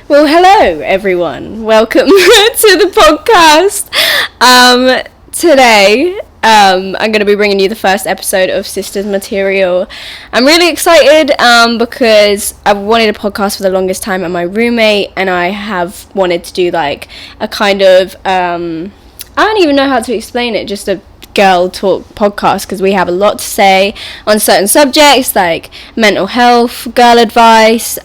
Well, hello everyone. Welcome to the podcast. Today, I'm going to be bringing you the first episode of Sisters Material. I'm really excited because I've wanted a podcast for the longest time, and my roommate and I have wanted to do like a kind of I don't even know how to explain it, just a girl talk podcast, because we have a lot to say on certain subjects like mental health, girl advice,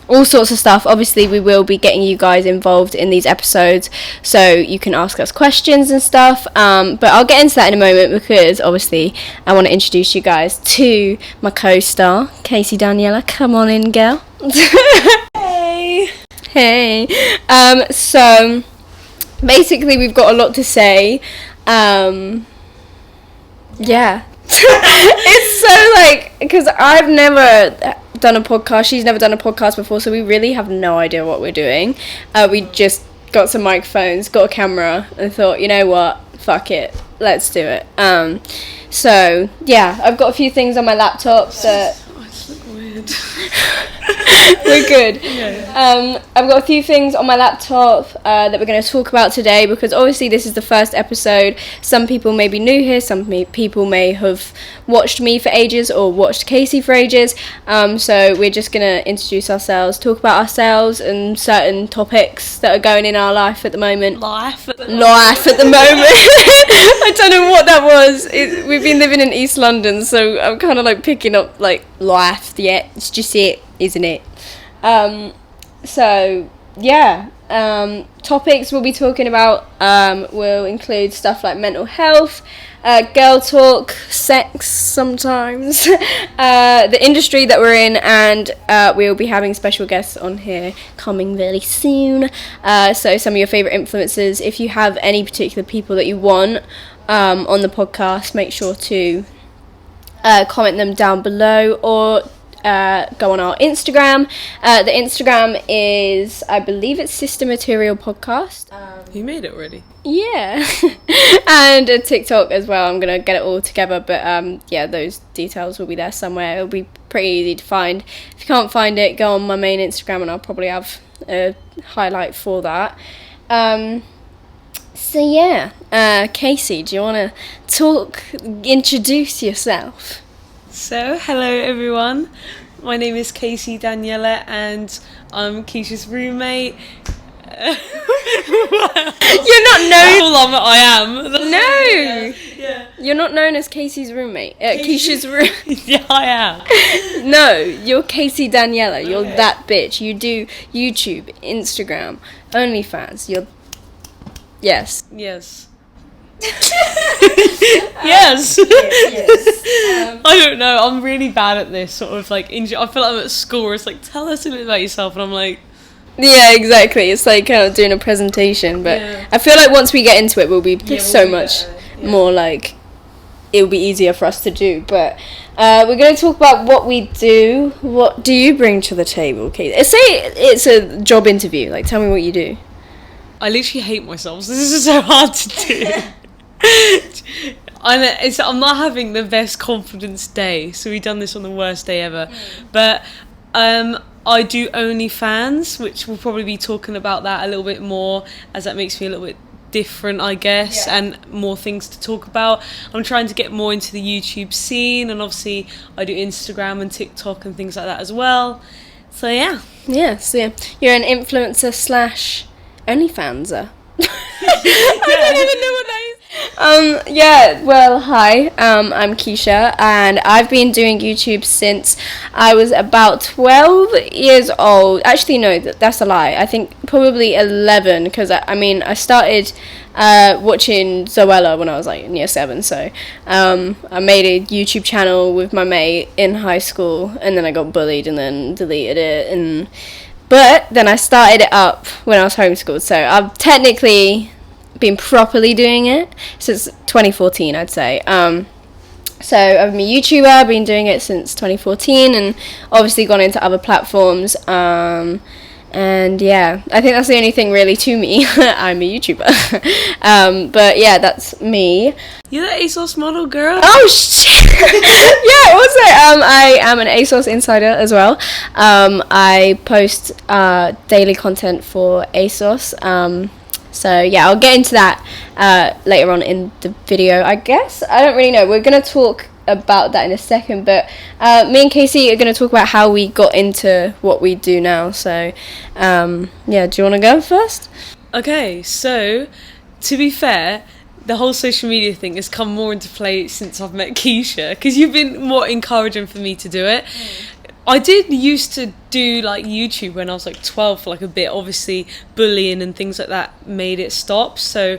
all sorts of stuff. Obviously we will be getting you guys involved in these episodes so you can ask us questions and stuff, but I'll get into that in a moment, because obviously I want to introduce you guys to my co-star Casey Daniela. Come on in, girl. Hey. So basically we've got a lot to say. Yeah. It's so like, because I've never done a podcast, she's never done a podcast before, so we really have no idea what we're doing. We just got some microphones, got a camera, and thought, you know what, fuck it, let's do it. So yeah, I've got a few things on my laptop that weird. We're good. Yeah. I've got a few things on my laptop that we're going to talk about today, because obviously this is the first episode. Some people may be new here, some people may have watched me for ages or watched Casey for ages, so we're just going to introduce ourselves, talk about ourselves and certain topics that are going in our life at the moment. Life at the moment. I don't know what that was. We've been living in East London, so I'm kind of like picking up like life. Yeah, it's just it, isn't it? So yeah, topics we'll be talking about will include stuff like mental health, girl talk, sex sometimes, the industry that we're in, and we'll be having special guests on here coming very soon. So some of your favourite influencers, if you have any particular people that you want on the podcast, make sure to comment them down below, or go on our Instagram. The Instagram is, I believe it's Sister Material Podcast. You made it already? Yeah. And a TikTok as well. I'm going to get it all together, but yeah, those details will be there somewhere. It'll be pretty easy to find. If you can't find it, go on my main Instagram and I'll probably have a highlight for that. So yeah, Casey, do you want to introduce yourself? So, hello everyone, my name is Casey Daniela and I'm Keisha's roommate. You're not known... Hold on, I am. No! Yeah. You're not known as Casey's roommate. Keisha's roommate. Yeah, I am. No, you're Casey Daniela, you're that bitch. You do YouTube, Instagram, Onlyfans, you're... Yes. Yes. Yes. I don't know, I'm really bad at this sort of like I feel like I'm at school where it's like, tell us a bit about yourself, and I'm like, yeah, exactly, it's like kind of doing a presentation, but yeah. I feel like once we get into it we'll be so much more like, it'll be easier for us to do. But we're going to talk about what we do. What do you bring to the table, Kate? Say it's a job interview, like tell me what you do. I literally hate myself, so this is so hard to do. I'm not having the best confidence day, so we've done this on the worst day ever. But I do Onlyfans, which we'll probably be talking about that a little bit more, as that makes me a little bit different, I guess, and more things to talk about. I'm trying to get more into the YouTube scene, and obviously I do Instagram and TikTok and things like that as well. So yeah. So you're an influencer slash Onlyfanser. I don't even know what that is. Well, hi, I'm Keisha, and I've been doing YouTube since I was about 12 years old. Actually, no, that's a lie. I think probably 11, because I started watching Zoella when I was like in year 7, so I made a YouTube channel with my mate in high school, and then I got bullied and then deleted it, but then I started it up when I was homeschooled, so I've technically been properly doing it since 2014, I'd say. So I've been a YouTuber, I've been doing it since 2014, and obviously gone into other platforms, And yeah, I think that's the only thing really to me. I'm a YouTuber. But yeah, that's me. You're the ASOS model, girl. Oh shit! Yeah, also I am an ASOS insider as well. I post daily content for ASOS. So yeah, I'll get into that later on in the video, I guess. I don't really know. We're gonna talk about that in a second, but me and Casey are going to talk about how we got into what we do now. So yeah, do you want to go first? Okay, so to be fair, the whole social media thing has come more into play since I've met Keisha, because you've been more encouraging for me to do it. I did used to do like YouTube when I was like 12 for like a bit. Obviously bullying and things like that made it stop, so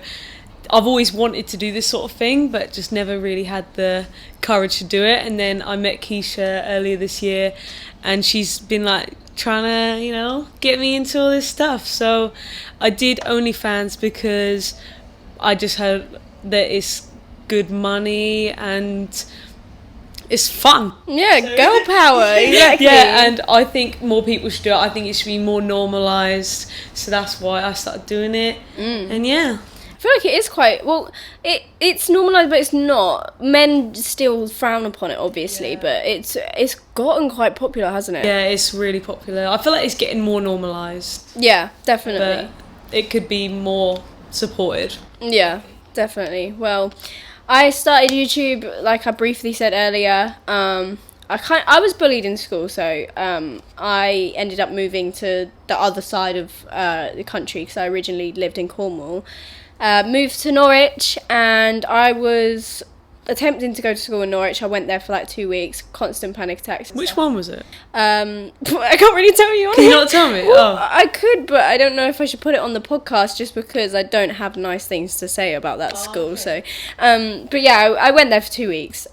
I've always wanted to do this sort of thing, but just never really had the courage to do it. And then I met Keisha earlier this year, and she's been like trying to, you know, get me into all this stuff. So I did OnlyFans because I just heard that it's good money and it's fun. Yeah, girl power, exactly. Yeah, and I think more people should do it. I think it should be more normalised. So that's why I started doing it. And yeah. I feel like it is quite well. It's normalised, but it's not. Men still frown upon it, obviously, but it's gotten quite popular, hasn't it? Yeah, it's really popular. I feel like it's getting more normalised. Yeah, definitely. But it could be more supported. Yeah, definitely. Well, I started YouTube, like I briefly said earlier. I was bullied in school, so I ended up moving to the other side of the country because I originally lived in Cornwall. Moved to Norwich, and I was attempting to go to school in Norwich. I went there for like 2 weeks, constant panic attacks. Which one was it? I can't really tell you on Can you not tell me? Well, I could, but I don't know if I should put it on the podcast just because I don't have nice things to say about that school. Okay. So, but yeah, I went there for 2 weeks.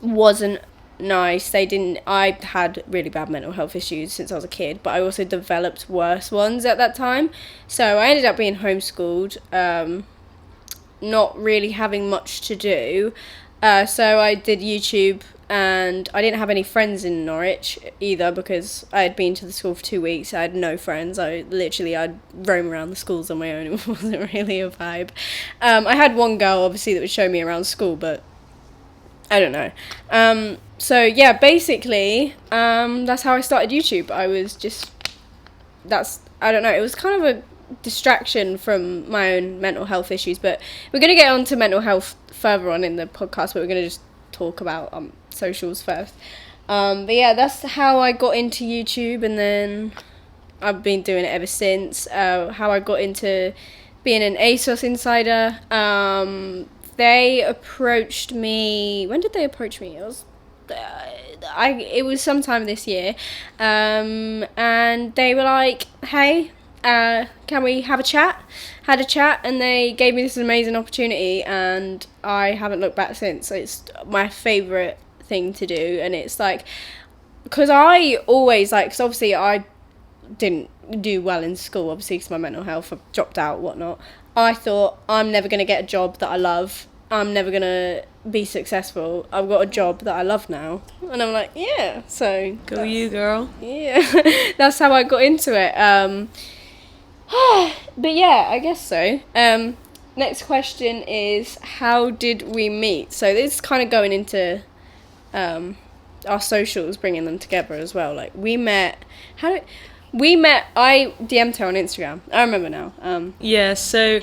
Wasn't nice. I had really bad mental health issues since I was a kid, but I also developed worse ones at that time. So I ended up being homeschooled, not really having much to do. So I did YouTube, and I didn't have any friends in Norwich either because I had been to the school for 2 weeks. I had no friends. I'd roam around the schools on my own. It wasn't really a vibe. I had one girl, obviously, that would show me around school, but I don't know. So yeah, basically, that's how I started YouTube. I don't know, it was kind of a distraction from my own mental health issues, but we're going to get on to mental health further on in the podcast, but we're going to just talk about socials first. But yeah, that's how I got into YouTube, and then I've been doing it ever since. How I got into being an ASOS insider, they approached me. When did they approach me? It was sometime this year, and they were like, "Hey, can we have a chat?" Had a chat, and they gave me this amazing opportunity, and I haven't looked back since. It's my favourite thing to do, and it's like, because I always because obviously I didn't do well in school, obviously because my mental health, I dropped out, whatnot. I thought, I'm never going to get a job that I love. I'm never going to be successful. I've got a job that I love now. And I'm like, yeah. So go you, girl. Yeah. That's how I got into it. But yeah, I guess so. Next question is, how did we meet? So this is kind of going into our socials, bringing them together as well. Like I DM'd her on Instagram. I remember now. Yeah, so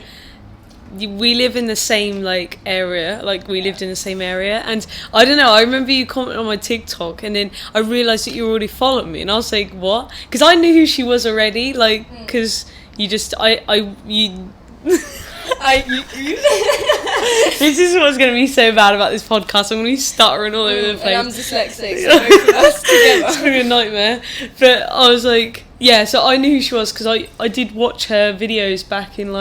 we live in the same area, we lived in the same area, and I don't know, I remember you commented on my TikTok, and then I realised that you already followed me, and I was like, what? Because I knew who she was already, because you just, this is what's going to be so bad about this podcast. I'm going to be stuttering all over the place. And I'm dyslexic, so both of us together. It's going to be a nightmare. But I was like, yeah, so I knew who she was because I did watch her videos back in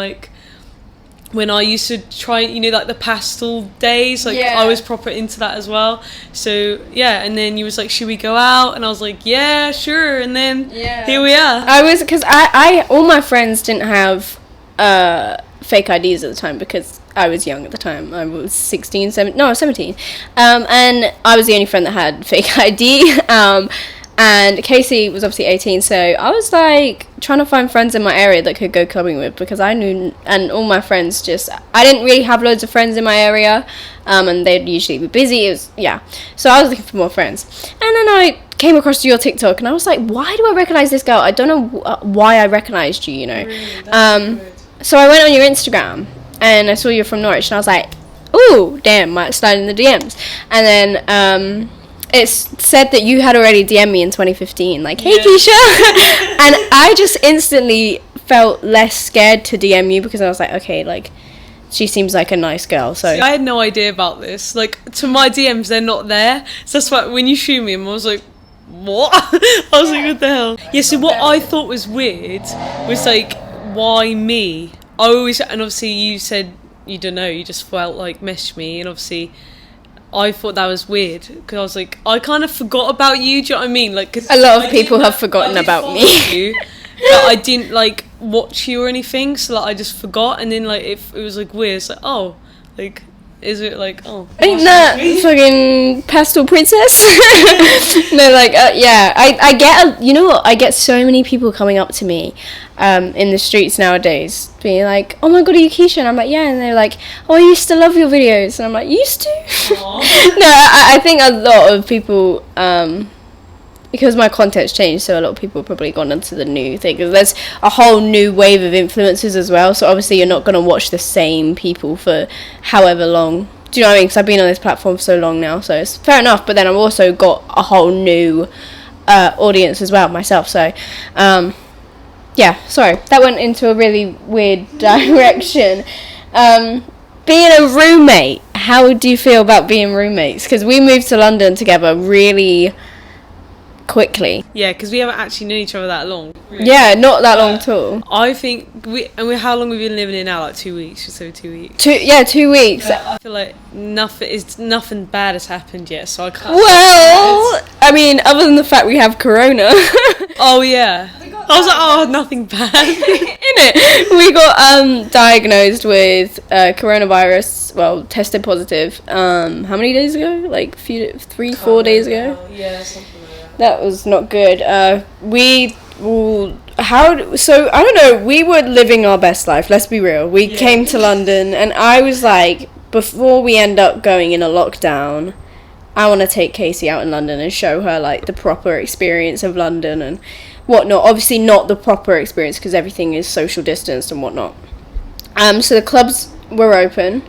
when I used to try, the pastel days, I was proper into that as well. So yeah, and then you was like, should we go out? And I was like, yeah, sure. And then here we are. Because I all my friends didn't have fake IDs at the time because I was young at the time. I was 17. And I was the only friend that had fake ID. And Casey was obviously 18, so I was like trying to find friends in my area that could go clubbing with, because I knew, and all my friends I didn't really have loads of friends in my area, and they'd usually be busy. It was, yeah. So I was looking for more friends. And then I came across your TikTok, and I was like, why do I recognize this girl? I don't know why I recognized you, you know. Really? So I went on your Instagram, and I saw you're from Norwich, and I was like, ooh, damn, might slide in the DMs. And then it said that you had already DM'd me in 2015, like, hey, Keisha. And I just instantly felt less scared to DM you, because I was like, okay, like, she seems like a nice girl. So I had no idea about this. Like, to my DMs, they're not there. So that's why when you shoot me, I was like, what? I was like, what the hell? Yeah, so what I thought was weird was, like, why me? And obviously you said, you don't know, you just felt like messaged me, and obviously I thought that was weird, because I was like, I kind of forgot about you, do you know what I mean? Like, 'cause a lot of people have forgotten about me. But I didn't, like, watch you or anything, so, like, I just forgot, and then, like, it was, like, weird. It's like, oh, like, is it, like, oh. Ain't that fucking pastel princess? No, like, yeah, I get, you know what, I get so many people coming up to me in the streets nowadays, being like, oh my god, are you Keisha? And I'm like, yeah. And they're like, oh, I used to love your videos. And I'm like, used to? No, I think a lot of people, because my content's changed, so a lot of people have probably gone into the new thing, because there's a whole new wave of influencers as well, so obviously you're not going to watch the same people for however long. Do you know what I mean? Because I've been on this platform for so long now, so it's fair enough, but then I've also got a whole new audience as well myself, so yeah, sorry, that went into a really weird direction. Being a roommate, how do you feel about being roommates? Because we moved to London together really quickly. Yeah, because we haven't actually known each other that long. Really. Yeah, not that long at all. I think how long have we been living here now? Like 2 weeks, just over 2 weeks. 2 weeks. I feel like nothing bad has happened yet, so I can't. Well, I mean, other than the fact we have corona. Oh yeah. I was like, oh, nothing bad. Innit? We got diagnosed with coronavirus. Well, tested positive. How many days ago? Like 4 days ago. Yeah, something like that. That was not good. So I don't know. We were living our best life. Let's be real. We came to London, and I was like, before we end up going in a lockdown, I want to take Casey out in London and show her like the proper experience of London and whatnot. Obviously not the proper experience, because everything is social distanced and whatnot. So the clubs were open,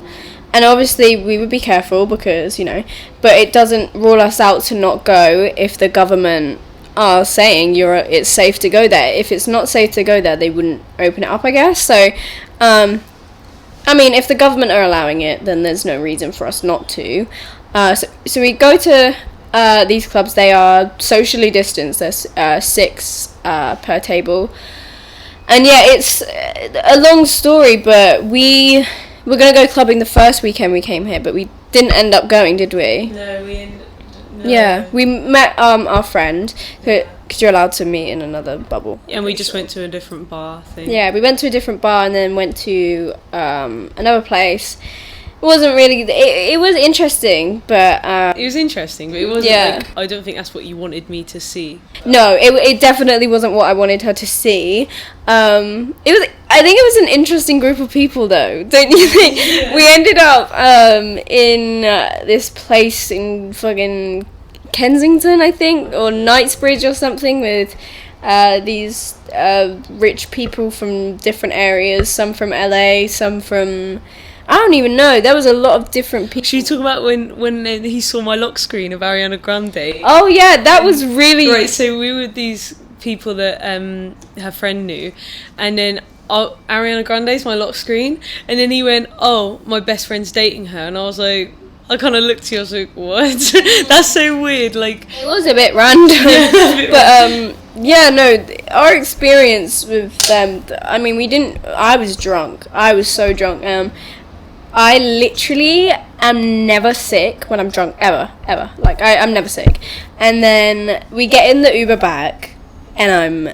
and obviously we would be careful, because, you know, but it doesn't rule us out to not go if the government are saying it's safe to go there. If it's not safe to go there, they wouldn't open it up, I guess. So I mean, if the government are allowing it, then there's no reason for us not to. So we go to these clubs. They are socially distanced. There's 6 per table. And yeah, it's a long story, but we were going to go clubbing the first weekend we came here, but we didn't end up going, did we? No, no. Yeah, we met our friend, because you're allowed to meet in another bubble. And we just went to a different bar, I think. Yeah, we went to a different bar and then went to another place. It wasn't really... It was interesting, but... it was interesting, but it wasn't like... I don't think that's what you wanted me to see. No, it definitely wasn't what I wanted her to see. I think it was an interesting group of people, though, don't you think? Yeah. We ended up in this place in fucking Kensington, I think, or Knightsbridge or something, with these rich people from different areas, some from LA, some from... I don't even know. There was a lot of different people. Should you talk about when he saw my lock screen of Ariana Grande? Oh yeah, that was really... Right, so we were these people that her friend knew, and then Ariana Grande's my lock screen, and then he went, oh, my best friend's dating her, and I was like... I kind of looked at you, I was like, what? That's so weird, like... It was a bit random. Yeah, but, yeah, no, our experience with them... I mean, we didn't... I was drunk. I was so drunk. I literally am never sick when I'm drunk, ever. Like, I'm never sick. And then we get in the Uber back, and I'm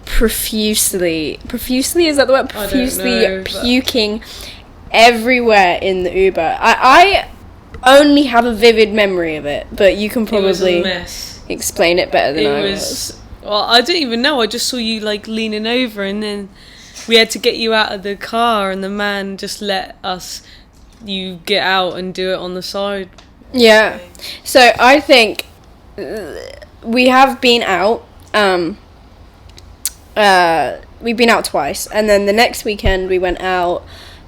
profusely, is that the word? Profusely puking everywhere in the Uber. I only have a vivid memory of it, but you can probably... It was a mess. explain it better than I was. Well, I don't even know. I just saw you like leaning over, and then we had to get you out of the car, and the man just let you get out and do it on the side. Yeah. So I think we have been out. We've been out twice, and then the next weekend we went out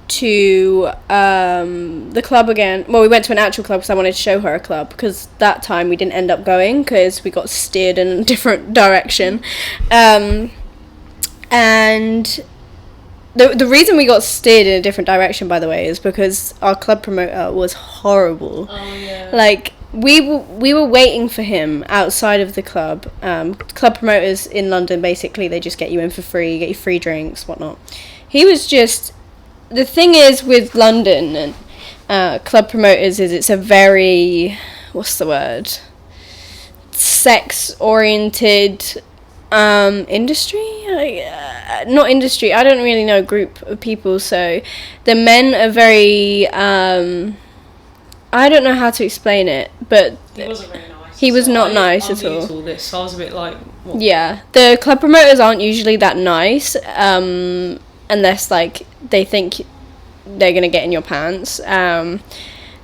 to the club again. Well, we went to an actual club because I wanted to show her a club, because that time we didn't end up going because we got steered in a different direction. And the reason we got steered in a different direction, by the way, is because our club promoter was horrible. Oh yeah. Like, we were waiting for him outside of the club. Club promoters in London, basically, they just get you in for free, get you free drinks, whatnot. He was just... The thing is with London and club promoters is it's a very... What's the word? Sex-oriented industry? Not industry, I don't really know, group of people. So the men are very... I don't know how to explain it, but He wasn't very nice. He was not nice at all. All this, so I was a bit like, what? Yeah, the club promoters aren't usually that nice, unless like they think they're gonna get in your pants. And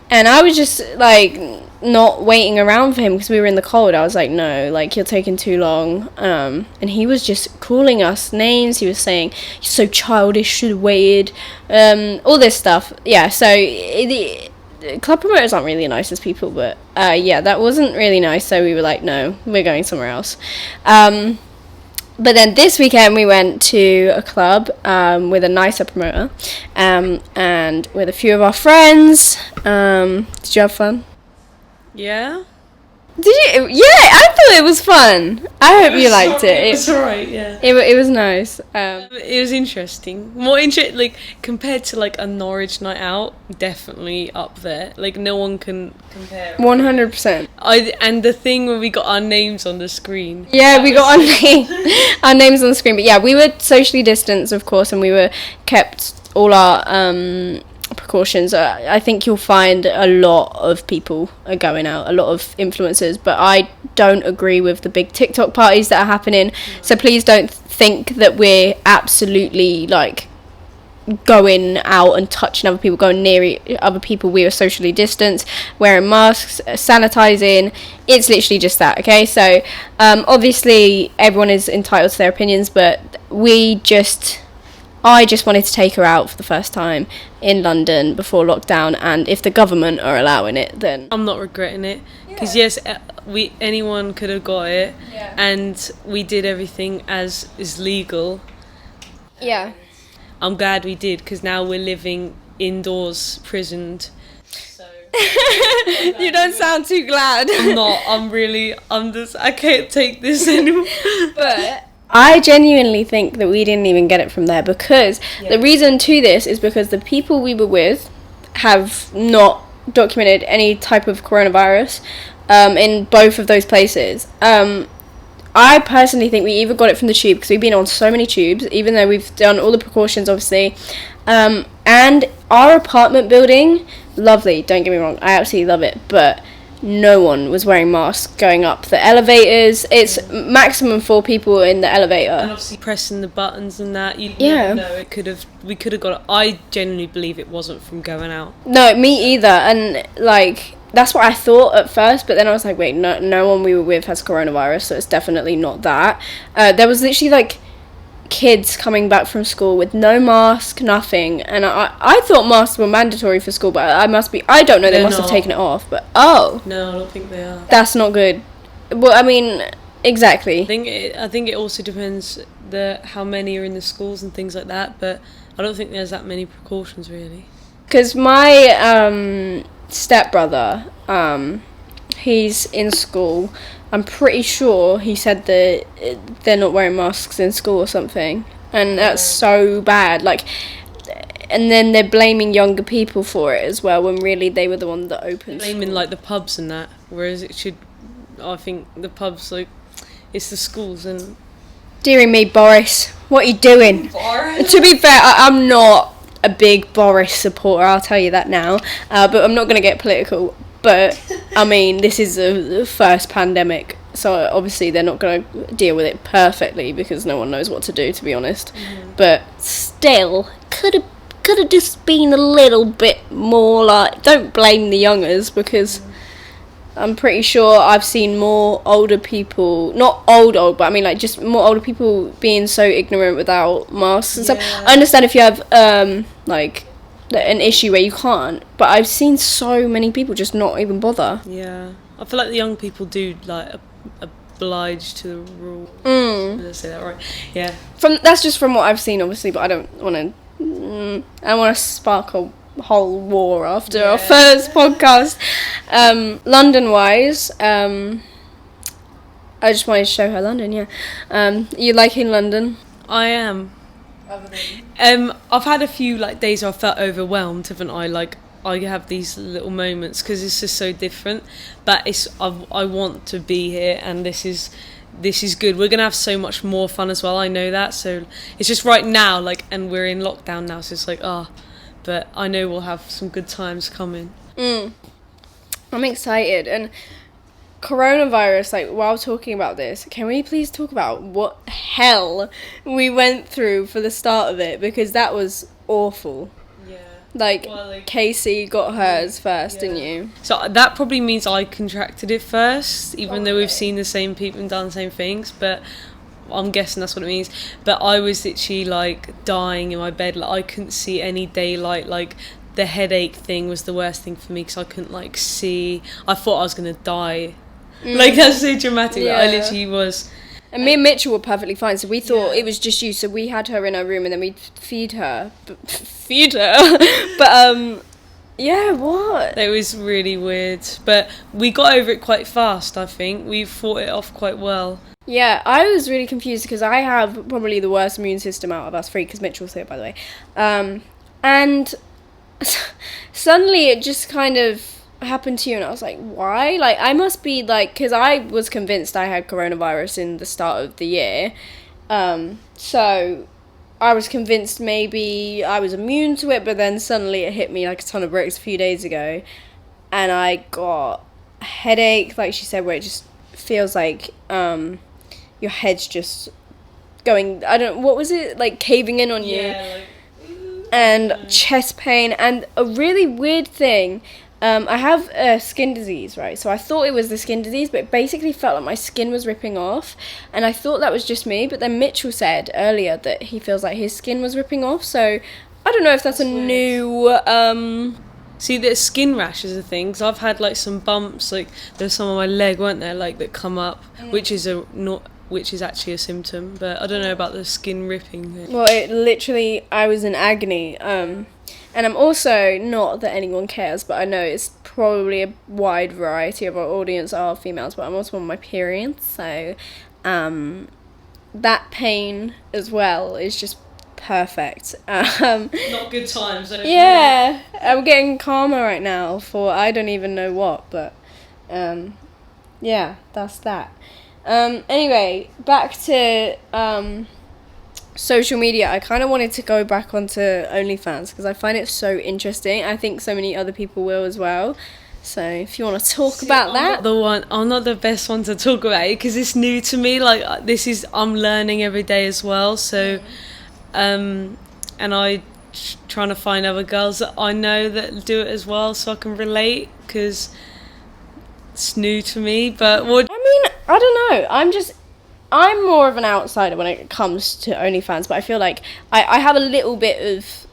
I was just like not waiting around for him because we were in the cold. I was like, no, like, you're taking too long. And he was just calling us names. He was saying, you're so childish, should have waited. All this stuff. Yeah, so club promoters aren't really the nicest people, but yeah, that wasn't really nice, so we were like, no, we're going somewhere else. But then this weekend we went to a club with a nicer promoter, and with a few of our friends. Did you have fun? Yeah. Did you? Yeah, I thought it was fun. I hope you liked it. It's alright, yeah. It was nice. It was interesting. More like compared to like a Norwich night out, definitely up there. Like no one can compare. 100%. And the thing when we got our names on the screen. Yeah, we got our names on the screen. But yeah, we were socially distanced, of course, and we were kept all our precautions. I think you'll find a lot of people are going out, a lot of influencers, but I don't agree with the big TikTok parties that are happening. So please don't think that we're absolutely like going out and touching other people, going near other people. We are socially distanced, wearing masks, sanitizing. It's literally just that, okay? So obviously everyone is entitled to their opinions, but I just wanted to take her out for the first time in London before lockdown, and if the government are allowing it, then I'm not regretting it, because yes, anyone could have got it, and we did everything as is legal. Yeah, I'm glad we did, because now we're living indoors, prisoned. So you don't sound too glad. I'm not. I can't take this anymore. But I genuinely think that we didn't even get it from there, because the reason to this is because the people we were with have not documented any type of coronavirus in both of those places. I personally think we either got it from the tube, because we've been on so many tubes, even though we've done all the precautions, obviously. And our apartment building, lovely, don't get me wrong, I absolutely love it, but no one was wearing masks going up the elevators. It's maximum 4 people in the elevator. And obviously pressing the buttons and that, you never know, we could have got it. I genuinely believe it wasn't from going out. No, me either. And like, that's what I thought at first, but then I was like, wait, no one we were with has coronavirus, so it's definitely not that. There was literally like kids coming back from school with no mask, nothing, and I thought masks were mandatory for school, but I don't know, they must have taken it off, but no, I don't think they are. That's not good. Well, I mean, exactly. I think it also depends how many are in the schools and things like that, but I don't think there's that many precautions really. Because my stepbrother, he's in school. I'm pretty sure he said that they're not wearing masks in school or something, and that's so bad. Like, and then they're blaming younger people for it as well, when really they were the one that opened. Blaming school. like the pubs and that, whereas I think the pubs, like, it's the schools. And dearie me, Boris, what are you doing? Boris? To be fair, I'm not a big Boris supporter, I'll tell you that now, but I'm not going to get political. But I mean, this is the first pandemic so obviously they're not going to deal with it perfectly because no one knows what to do, to be honest. But still, could have just been a little bit more like, don't blame the youngers, because I'm pretty sure I've seen more older people, not old, but I mean like just more older people being so ignorant without masks and stuff. I understand if you have like an issue where you can't, but I've seen so many people just not even bother. Yeah, I feel like the young people do like oblige to the rule. Did I say that right? Yeah. That's just from what I've seen, obviously, but I don't want to spark a whole war after our first podcast. London wise, I just wanted to show her London. You liking London? I am. I've had a few like days where I felt overwhelmed, haven't I? Like I have these little moments because it's just so different, but I want to be here, and this is good. We're gonna have so much more fun as well, I know that. So it's just right now, like, and we're in lockdown now, so it's like but I know we'll have some good times coming. I'm excited. And coronavirus, like, while talking about this, can we please talk about what hell we went through for the start of it, because that was awful. Like, Casey got hers first, didn't you? So that probably means I contracted it first, even though we've seen the same people and done the same things, but I'm guessing that's what it means. But I was literally, like, dying in my bed. Like, I couldn't see any daylight. Like, the headache thing was the worst thing for me because I couldn't, like, see. I thought I was going to die. Like, that's so dramatic. Yeah. Like, I literally was... And me and Mitchell were perfectly fine, so we thought it was just you, so we had her in our room and then we'd feed her. But, yeah, what? It was really weird. But we got over it quite fast, I think. We fought it off quite well. Yeah, I was really confused because I have probably the worst immune system out of us three, because Mitchell's here, by the way. And suddenly it just kind of happened to you, and I was like, why? Like, I must be like, because I was convinced I had coronavirus in the start of the year, so I was convinced maybe I was immune to it, but then suddenly it hit me like a ton of bricks a few days ago, and I got a headache, like she said, where it just feels like your head's just going, what was it, like caving in on you, and chest pain, and a really weird thing. I have a skin disease, right? So I thought it was the skin disease, but it basically felt like my skin was ripping off. And I thought that was just me, but then Mitchell said earlier that he feels like his skin was ripping off. So I don't know if that's a new... See, the skin rash is a thing, because I've had, like, some bumps, like, there's some on my leg, weren't there, like, that come up, which is actually a symptom, but I don't know about the skin ripping thing. Well, it literally, I was in agony, and I'm also, not that anyone cares, but I know it's probably a wide variety of our audience are females, but I'm also on my period, so that pain as well is just perfect. Not good times. Yeah, I'm getting calmer right now for I don't even know what, but yeah, that's that. Anyway, back to social media. I kind of wanted to go back onto Onlyfans because I find it so interesting. I think so many other people will as well. So if you want to talk about that. I'm not the best one to talk about it because it's new to me. Like, I'm learning every day as well. So, and I trying to find other girls that I know that do it as well, so I can relate, because it's new to me. But I don't know. I'm more of an outsider when it comes to OnlyFans, but I feel like I have a little bit of,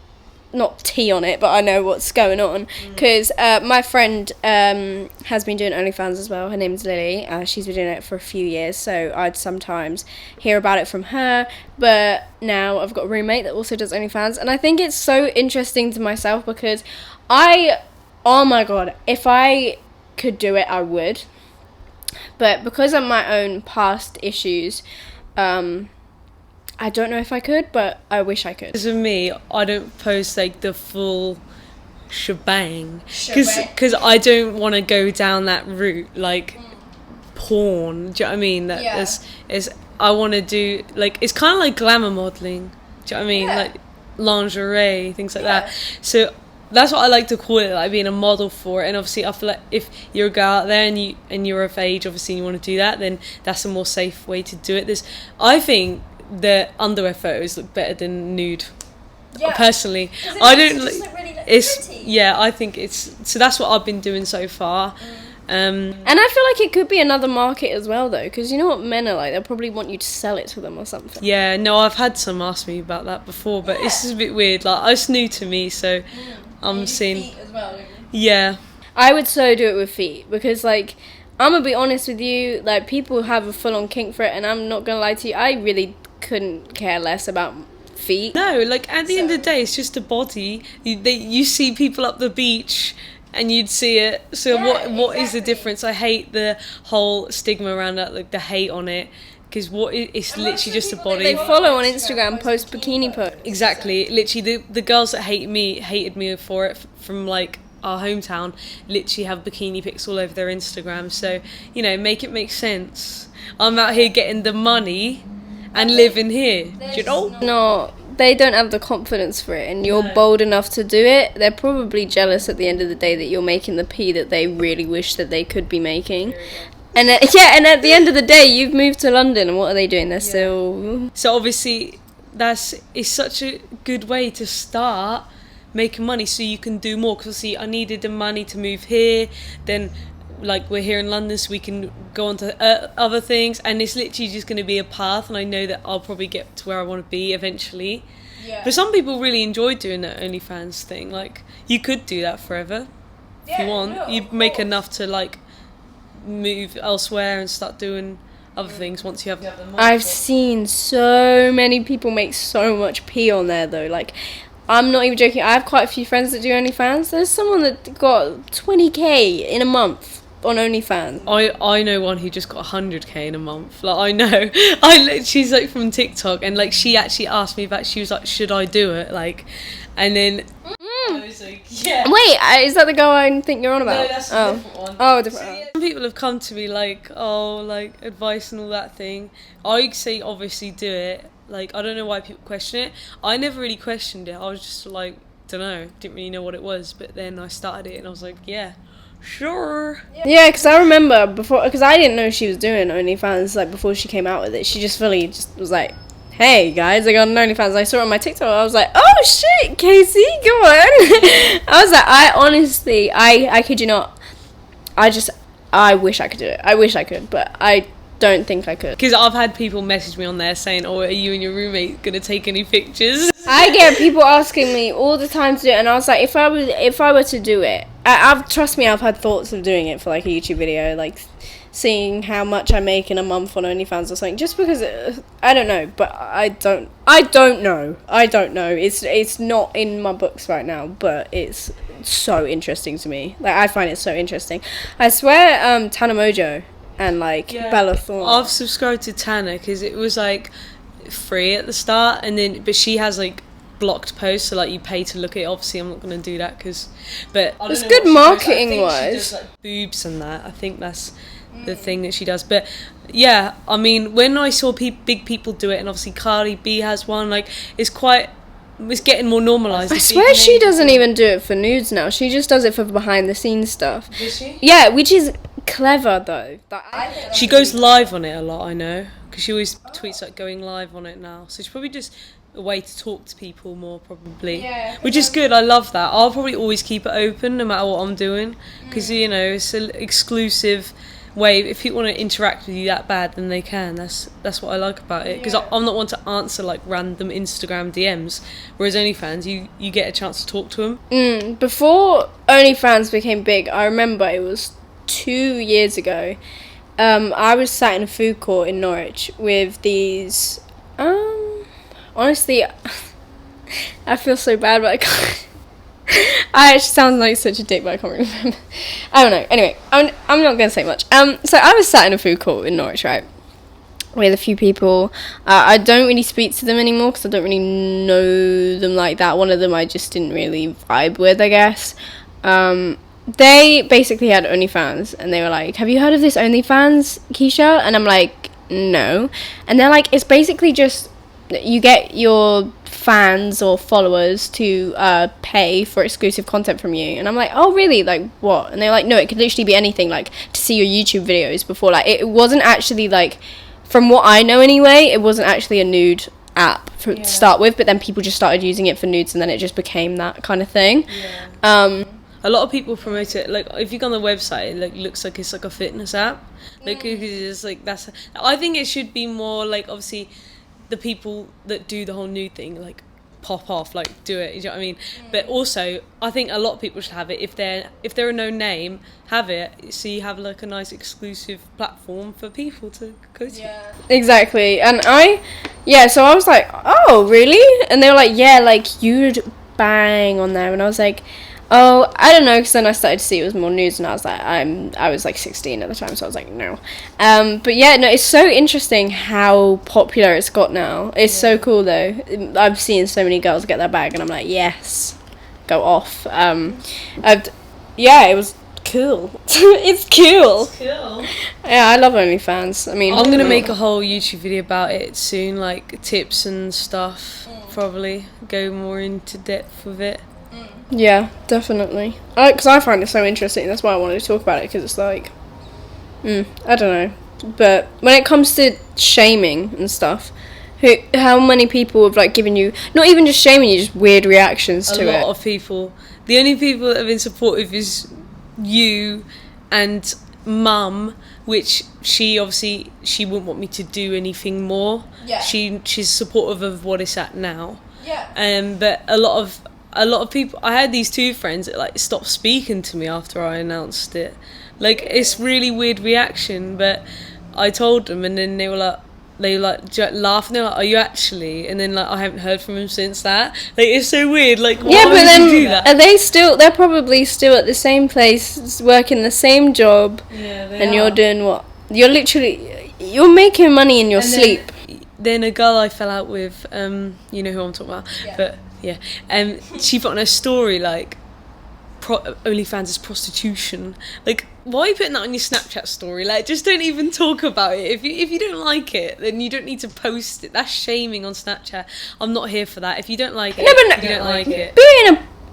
not tea on it, but I know what's going on, because my friend has been doing OnlyFans as well. Her name's Lily. She's been doing it for a few years, so I'd sometimes hear about it from her, but now I've got a roommate that also does OnlyFans, and I think it's so interesting to myself because oh my god, if I could do it, I would. But because of my own past issues, I don't know if I could, but I wish I could. Because of me, I don't post like the full shebang. Because I don't want to go down that route, like porn. Do you know what I mean? I want to do, like, it's kind of like glamour modelling. Do you know what I mean? Like lingerie, things like that. So that's what I like to call it, like being a model for it. And obviously I feel like if you're a girl out there and you're of age, obviously, and you want to do that, then that's a more safe way to do it. I think the underwear photos look better than nude. Yeah. Personally, I don't like. I think it's so. That's what I've been doing so far. And I feel like it could be another market as well, though, because you know what men are like. They'll probably want you to sell it to them or something. Yeah, no, I've had some ask me about that before, but it's just a bit weird. Like, it's new to me, so I'm seeing. Feet as well, don't you? Yeah, I would so do it with feet because, like, I'm gonna be honest with you. Like, people have a full-on kink for it, and I'm not gonna lie to you. I really couldn't care less about feet. No, like at the end of the day, it's just a body. You see people up the beach. And you'd see it. So what is the difference? I hate the whole stigma around that, like the hate on it, because it's literally just a body. They follow on Instagram post bikini posts. Exactly. Literally, the girls that hated me for it from like our hometown. Literally have bikini pics all over their Instagram. So make it make sense. I'm out here getting the money and living here. Do you know? No. They don't have the confidence for it, and you're bold enough to do it. They're probably jealous at the end of the day that you're making the pee that they really wish that they could be making. And and at the end of the day, you've moved to London, and what are they doing? They're still... So obviously, it's such a good way to start making money so you can do more. Because see, I needed the money to move here, then... Like, we're here in London, so we can go on to other things, and it's literally just going to be a path, and I know that I'll probably get to where I want to be eventually. Yeah. But some people really enjoy doing that OnlyFans thing. Like, you could do that forever if you want. No, you make enough to, like, move elsewhere and start doing other things once you have the money. I've seen so many people make so much pee on there, though. Like, I'm not even joking. I have quite a few friends that do OnlyFans. There's someone that got 20k in a month on OnlyFans. I know one who just got 100k in a month. Like, I know. She's like from TikTok, and like she actually asked me about. She was like, "Should I do it?" Like, and then I was like, "Yeah." Wait, is that the girl I think you're on about? No, that's a different one. Oh, different. So, yeah, some people have come to me like, like advice and all that thing. I say obviously do it. Like, I don't know why people question it. I never really questioned it. I was just like, don't know, didn't really know what it was. But then I started it, and I was like, yeah. Sure. Yeah, because I remember before, because I didn't know she was doing OnlyFans, like, before she came out with it. She just really just was like, hey, guys, I got an OnlyFans. I saw it on my TikTok. I was like, oh, shit, Casey, go on. I was like, I honestly, I kid you not, I wish I could do it. I wish I could, but I don't think I could. Because I've had people message me on there saying, oh, are you and your roommate going to take any pictures? I get people asking me all the time to do it, and I was like, if I were to do it, trust me, I've had thoughts of doing it for like a YouTube video, like seeing how much I make in a month on OnlyFans or something, just because I don't know, but I don't know. It's not in my books right now, but it's so interesting to me. Like, I find it so interesting. I swear, Tana Mojo and like Bella Thorne. I've subscribed to Tana because it was like free at the start, but she has like blocked posts, so like you pay to look at it. Obviously I'm not going to do that but it's good marketing wise. She does like boobs and that. I think that's the thing that she does. But yeah, I mean, when I saw big people do it, and obviously Cardi B has one, like it's getting more normalised. I swear she doesn't even do it for nudes now. She just does it for behind the scenes stuff. Does she? Yeah, which is clever though. She goes live on it a lot, I know, because she always tweets like going live on it now. So she's probably just a way to talk to people more, probably. Yeah, which is good. I love that. I'll probably always keep it open no matter what I'm doing, because it's an exclusive way. If people want to interact with you that bad, then they can. That's what I like about it, because I'm not one to answer like random Instagram DMs, whereas OnlyFans you get a chance to talk to them. Before OnlyFans became big, I remember it was 2 years ago. I was sat in a food court in Norwich with these honestly, I feel so bad, but I can't. I actually sound like such a dick, but I can't remember. I don't know. Anyway, I'm not going to say much. So I was sat in a food court in Norwich, right, with a few people. I don't really speak to them anymore because I don't really know them like that. One of them I just didn't really vibe with, I guess. They basically had OnlyFans, and they were like, have you heard of this OnlyFans, Keisha? And I'm like, no. And they're like, it's basically just, you get your fans or followers to pay for exclusive content from you. And I'm like, oh really, like what? And they're like, no, it could literally be anything, like to see your YouTube videos before. Like it wasn't actually, like, from what I know anyway, it wasn't actually a nude app to start with, but then people just started using it for nudes, and then it just became that kind of thing. A lot of people promote it, like if you go on the website, it like looks like it's like a fitness app, like it's like that's. I think it should be more like, obviously the people that do the whole nude thing, like pop off, like do it, you know what I mean? But also I think a lot of people should have it, if they're a known name, have it, so you have like a nice exclusive platform for people to go to. Exactly. And so I was like, oh really? And they were like, yeah, like you'd bang on there. And I was like, oh, I don't know, because then I started to see it was more news, and I was like, I was like 16 at the time, so I was like, no. But yeah, no, it's so interesting how popular it's got now. It's so cool though. I've seen so many girls get their bag, and I'm like, yes, go off. It was cool. It's cool. It's cool. Yeah, I love OnlyFans. I mean, I'm gonna make a whole YouTube video about it soon, like tips and stuff. Probably go more into depth with it. Yeah, definitely. Because I find it so interesting. That's why I wanted to talk about it, because it's like, I don't know. But when it comes to shaming and stuff, how many people have like given you, not even just shaming you, just weird reactions to it? A lot of people. The only people that have been supportive is you and Mum, which she wouldn't want me to do anything more. Yeah. She's supportive of what it's at now. Yeah. But a lot of people, I had these two friends that like stopped speaking to me after I announced it. Like, it's really weird reaction, but I told them, and then they were like laughing. They're like, "Are you actually?" And then like I haven't heard from them since that. Like, it's so weird. Like, why would you do that? Are they still? They're probably still at the same place, working the same job. Yeah, they are. You're doing what? You're making money in your sleep. Then a girl I fell out with, you know who I'm talking about, but. Yeah, she put on her story like, OnlyFans is prostitution. Like, why are you putting that on your Snapchat story? Like, just don't even talk about it. If you don't like it, then you don't need to post it. That's shaming on Snapchat. I'm not here for that. If you don't like it, you don't like it.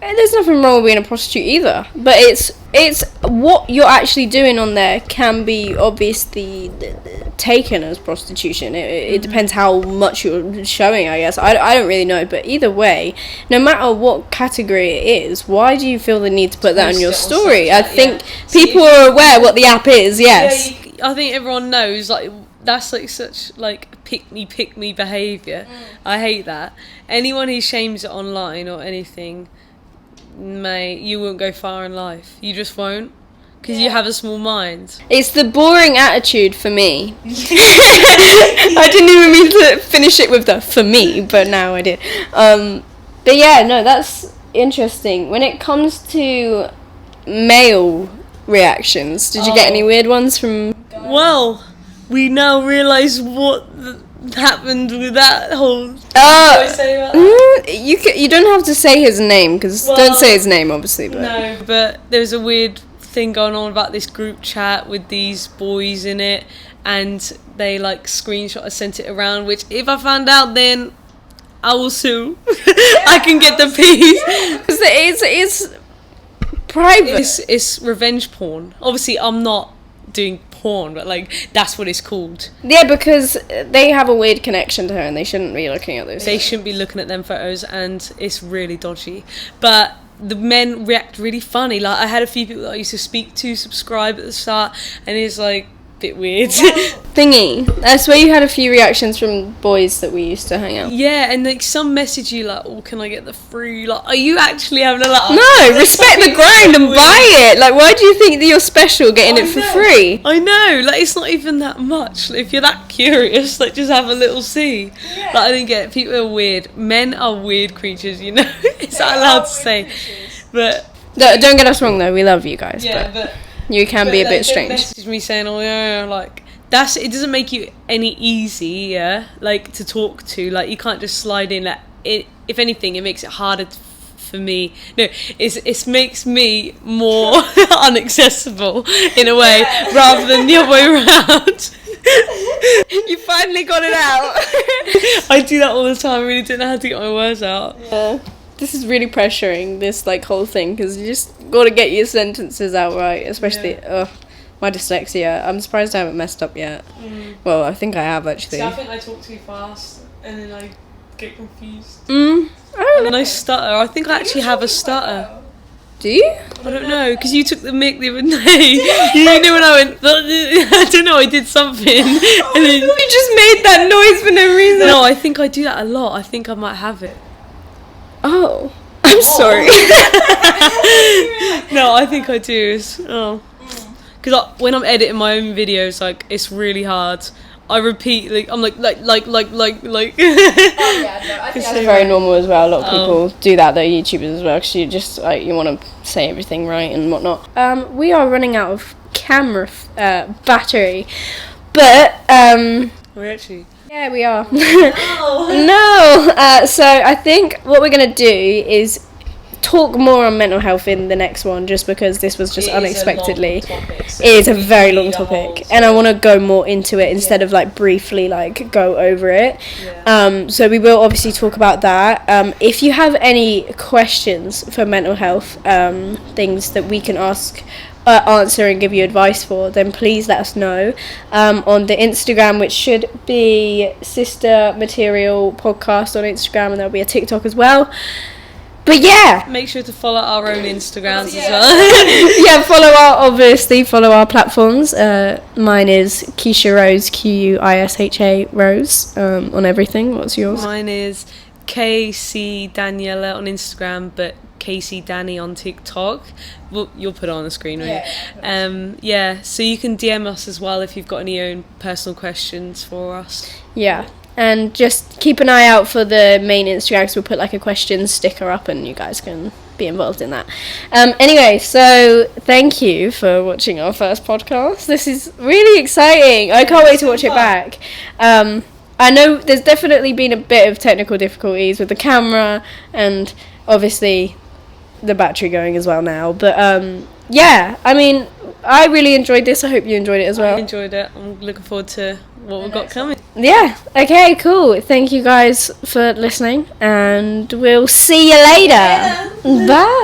There's nothing wrong with being a prostitute either, but it's what you're actually doing on there can be obviously taken as prostitution. It depends how much you're showing, I guess. I don't really know, but either way, no matter what category it is, why do you feel the need to put that on your story? I think people are aware what the app is. Yes, I think everyone knows. Like, that's like such like pick me behaviour. I hate that. Anyone who shames it online or anything, mate, you won't go far in life. You just won't, because you have a small mind. It's the boring attitude for me. I didn't even mean to finish it with the for me, but now I did. But yeah, no, that's interesting. When it comes to male reactions, did you get any weird ones from? Well, we now realise what happened with that whole. You don't have to say his name, because don't say his name, obviously. But. No, but there's a weird thing going on about this group chat with these boys in it, and they like screenshot and sent it around. Which, if I found out, then I will sue. I can get the piece. Because it's private. It's revenge porn. Obviously, I'm not doing porn, but like that's what it's called. Yeah, because they have a weird connection to her, and they shouldn't be looking at those. They shouldn't be looking at them photos, and it's really dodgy. But the men react really funny. Like, I had a few people that I used to speak to subscribe at the start, and it's like a bit weird. Thingy. I swear you had a few reactions from boys that we used to hang out. Yeah, and like some message you like, oh, can I get the free? Like, are you actually having a like? No, respect the grind and buy it. Like, why do you think that you're special getting it for free? I know, like, it's not even that much. Like, if you're that curious, like, just have a little see. Yeah. Like, I didn't get it. People are weird. Men are weird creatures, you know. Is that allowed to say? But don't get us wrong though. We love you guys. Yeah, but you can be a bit strange. Message me saying, oh yeah, like. It doesn't make you any easier, like, to talk to. Like, you can't just slide in. Like, if anything, it makes it harder for me. No, it makes me more unaccessible in a way, rather than the other way around. You finally got it out. I do that all the time. I really don't know how to get my words out. Yeah. This is really pressuring, this like whole thing, because you just got to get your sentences out right, especially my dyslexia. I'm surprised I haven't messed up yet. Well, I think I have actually. So I think I talk too fast and then I get confused. I don't And then know. I stutter. I think I actually have a stutter. Do you? I don't know, because you took the mic the other day. You know when I went, I don't know, I did something. And then, You just made that noise for no reason. no, I think I do that a lot. I think I might have it. Oh, I'm sorry. No, I think I do. Because when I'm editing my own videos, like, it's really hard. I repeat, like, I'm like. Oh yeah, no, I think that's very normal as well. A lot of people do that, though, YouTubers as well, because you just like you want to say everything right and whatnot. We are running out of camera battery, but We're actually. yeah, we are. No. So I think what we're gonna do is talk more on mental health in the next one, just because this was just unexpectedly. It is a very long topic, and I want to go more into it instead of like briefly like go over it. So we will obviously talk about that. If you have any questions for mental health, things that we can answer and give you advice for, then please let us know on the Instagram, which should be Sister Material Podcast on Instagram, and there'll be a TikTok as well. But yeah, Make sure to follow our own Instagrams as well. yeah, follow our platforms. Mine is Keisha Rose, Quisha Rose, on everything. What's yours? Mine is KC Daniela on Instagram, but KC Danny on TikTok. Well, you'll put it on the screen, won't you? Yeah, so you can DM us as well if you've got any own personal questions for us. Yeah. And just keep an eye out for the main Instagram, because we'll put like a question sticker up and you guys can be involved in that. Anyway, so thank you for watching our first podcast. This is really exciting. I can't wait to watch it back. I know there's definitely been a bit of technical difficulties with the camera and obviously the battery going as well now. But yeah, I mean, I really enjoyed this. I hope you enjoyed it as well. I enjoyed it. I'm looking forward to what we've got coming. Yeah, okay, cool. Thank you guys for listening, and we'll see you later. Bye.